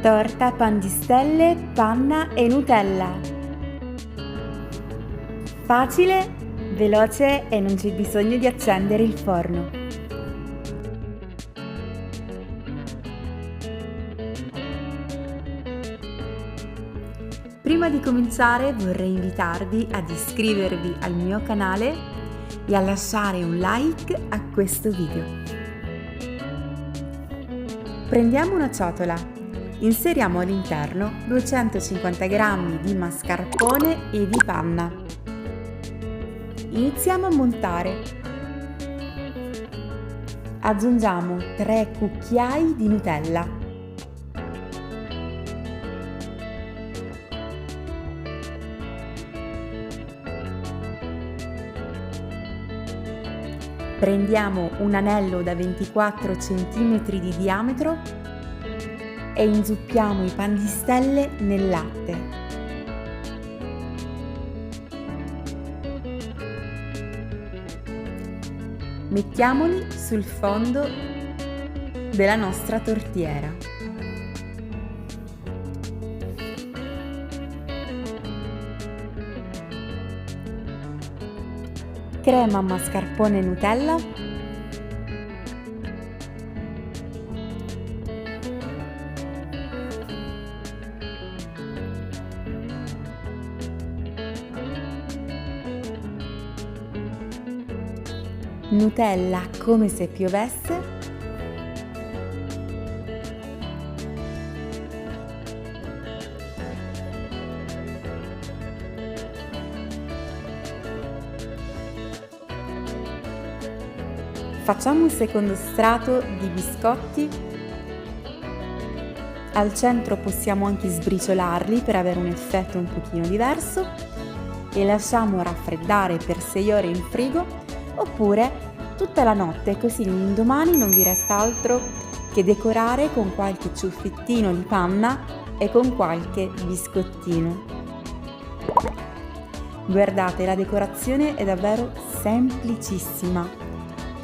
Torta, pan di stelle, panna e Nutella. Facile, veloce e non c'è bisogno di accendere il forno. Prima di cominciare vorrei invitarvi ad iscrivervi al mio canale e a lasciare un like a questo video. Prendiamo una ciotola. Inseriamo all'interno 250 g di mascarpone e di panna. Iniziamo a montare. Aggiungiamo 3 cucchiai di Nutella. Prendiamo un anello da 24 cm di diametro e inzuppiamo i pan di stelle nel latte. Mettiamoli sul fondo della nostra tortiera. Crema, mascarpone e Nutella. Nutella come se piovesse. Facciamo un secondo strato di biscotti. Al centro possiamo anche sbriciolarli per avere un effetto un pochino diverso e lasciamo raffreddare per 6 ore in frigo oppure tutta la notte, così l'indomani non vi resta altro che decorare con qualche ciuffettino di panna e con qualche biscottino. Guardate, la decorazione è davvero semplicissima.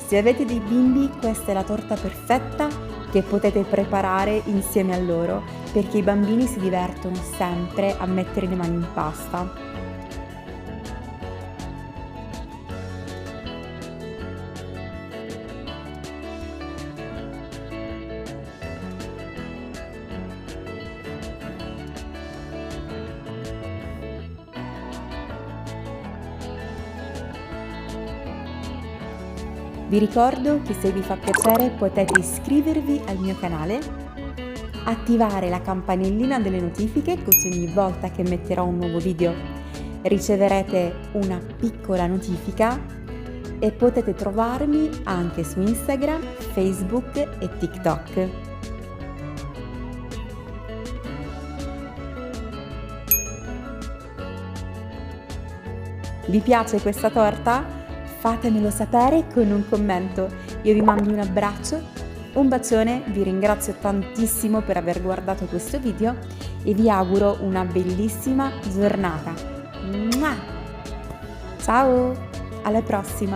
Se avete dei bimbi, questa è la torta perfetta che potete preparare insieme a loro, perché i bambini si divertono sempre a mettere le mani in pasta. Vi ricordo che se vi fa piacere potete iscrivervi al mio canale, attivare la campanellina delle notifiche così ogni volta che metterò un nuovo video riceverete una piccola notifica e potete trovarmi anche su Instagram, Facebook e TikTok. Vi piace questa torta? Fatemelo sapere con un commento. Io vi mando un abbraccio, un bacione, vi ringrazio tantissimo per aver guardato questo video e vi auguro una bellissima giornata. Ciao, alla prossima!